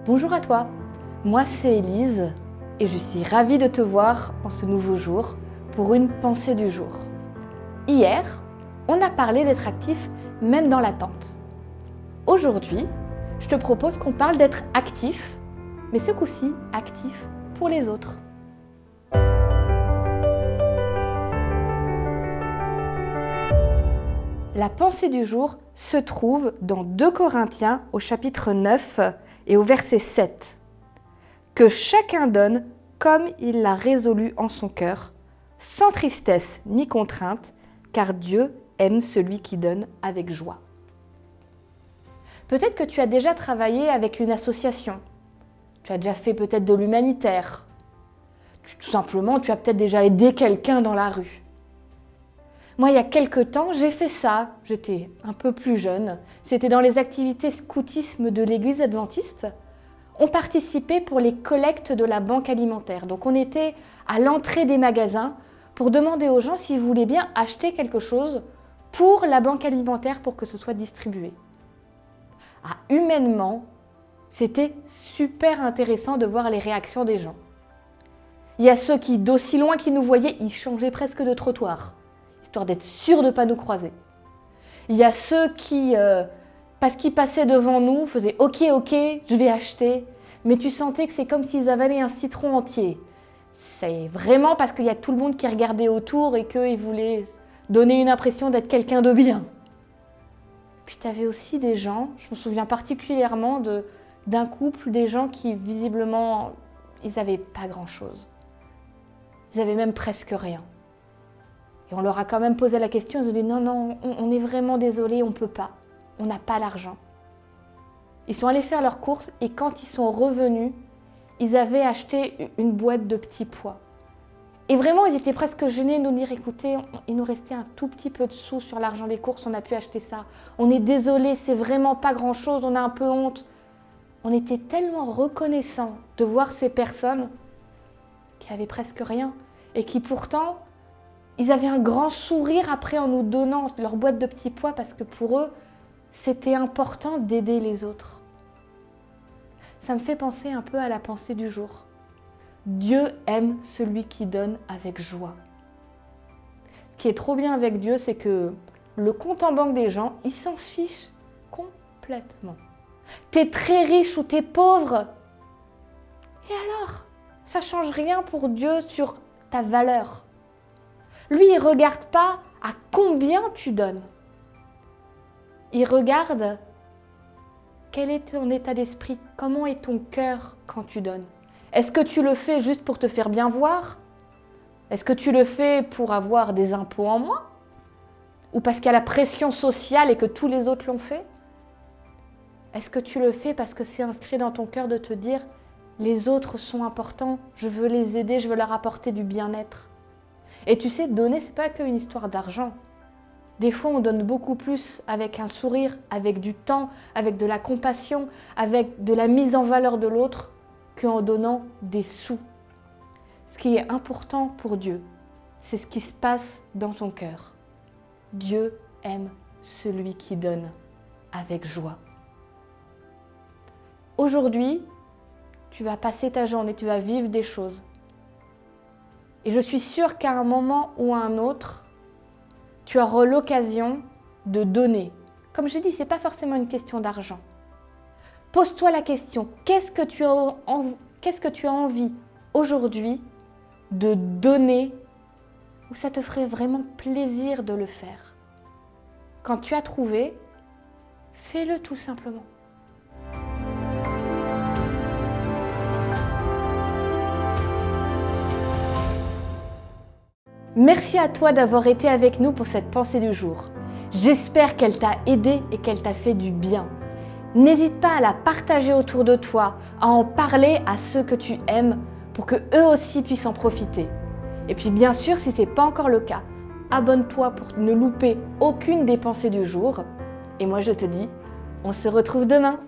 Bonjour à toi, moi c'est Élise et je suis ravie de te voir en ce nouveau jour pour une pensée du jour. Hier, on a parlé d'être actif même dans l'attente. Aujourd'hui, je te propose qu'on parle d'être actif, mais ce coup-ci actif pour les autres. La pensée du jour se trouve dans 2 Corinthiens au chapitre 9 et au verset 7. Que chacun donne comme il l'a résolu en son cœur, sans tristesse ni contrainte, car Dieu aime celui qui donne avec joie. Peut-être que tu as déjà travaillé avec une association. Tu as déjà fait peut-être de l'humanitaire. Tout simplement, tu as peut-être déjà aidé quelqu'un dans la rue. Moi, il y a quelques temps, j'ai fait ça. J'étais un peu plus jeune. C'était dans les activités scoutisme de l'église adventiste. On participait pour les collectes de la banque alimentaire. Donc, on était à l'entrée des magasins pour demander aux gens s'ils voulaient bien acheter quelque chose pour la banque alimentaire pour que ce soit distribué. Humainement, c'était super intéressant de voir les réactions des gens. Il y a ceux qui, d'aussi loin qu'ils nous voyaient, ils changeaient presque de trottoir, histoire d'être sûrs de ne pas nous croiser. Il y a ceux qui, parce qu'ils passaient devant nous, faisaient « Ok, je vais acheter », mais tu sentais que c'est comme s'ils avalaient un citron entier. C'est vraiment parce qu'il y a tout le monde qui regardait autour et qu'ils voulaient donner une impression d'être quelqu'un de bien. Puis tu avais aussi des gens, je me souviens particulièrement d'un couple, des gens qui visiblement, ils n'avaient pas grand-chose. Ils avaient même presque rien. Et on leur a quand même posé la question, ils ont dit non, on est vraiment désolé, on ne peut pas, on n'a pas l'argent. Ils sont allés faire leurs courses et quand ils sont revenus, ils avaient acheté une boîte de petits pois. Et vraiment, ils étaient presque gênés de nous dire, écoutez, il nous restait un tout petit peu de sous sur l'argent des courses, on a pu acheter ça. On est désolé, c'est vraiment pas grand-chose, on a un peu honte. On était tellement reconnaissants de voir ces personnes qui avaient presque rien et qui pourtant, ils avaient un grand sourire après en nous donnant leur boîte de petits pois parce que pour eux, c'était important d'aider les autres. Ça me fait penser un peu à la pensée du jour. Dieu aime celui qui donne avec joie. Ce qui est trop bien avec Dieu, c'est que le compte en banque des gens, il s'en fiche complètement. T'es très riche ou t'es pauvre. Et alors, ça change rien pour Dieu sur ta valeur. Lui, il ne regarde pas à combien tu donnes. Il regarde quel est ton état d'esprit, comment est ton cœur quand tu donnes. Est-ce que tu le fais juste pour te faire bien voir? Est-ce que tu le fais pour avoir des impôts en moins? Ou parce qu'il y a la pression sociale et que tous les autres l'ont fait? Est-ce que tu le fais parce que c'est inscrit dans ton cœur de te dire « les autres sont importants, je veux les aider, je veux leur apporter du bien-être ». Et tu sais, donner, ce n'est pas qu'une histoire d'argent. Des fois, on donne beaucoup plus avec un sourire, avec du temps, avec de la compassion, avec de la mise en valeur de l'autre, qu'en donnant des sous. Ce qui est important pour Dieu, c'est ce qui se passe dans ton cœur. Dieu aime celui qui donne avec joie. Aujourd'hui, tu vas passer ta journée, tu vas vivre des choses. Et je suis sûre qu'à un moment ou à un autre, tu auras l'occasion de donner. Comme je dis, ce n'est pas forcément une question d'argent. Pose-toi la question, qu'est-ce que tu as envie aujourd'hui de donner où ça te ferait vraiment plaisir de le faire? Quand tu as trouvé, fais-le tout simplement. Merci à toi d'avoir été avec nous pour cette pensée du jour. J'espère qu'elle t'a aidé et qu'elle t'a fait du bien. N'hésite pas à la partager autour de toi, à en parler à ceux que tu aimes pour qu'eux aussi puissent en profiter. Et puis bien sûr, si ce n'est pas encore le cas, abonne-toi pour ne louper aucune des pensées du jour. Et moi je te dis, on se retrouve demain.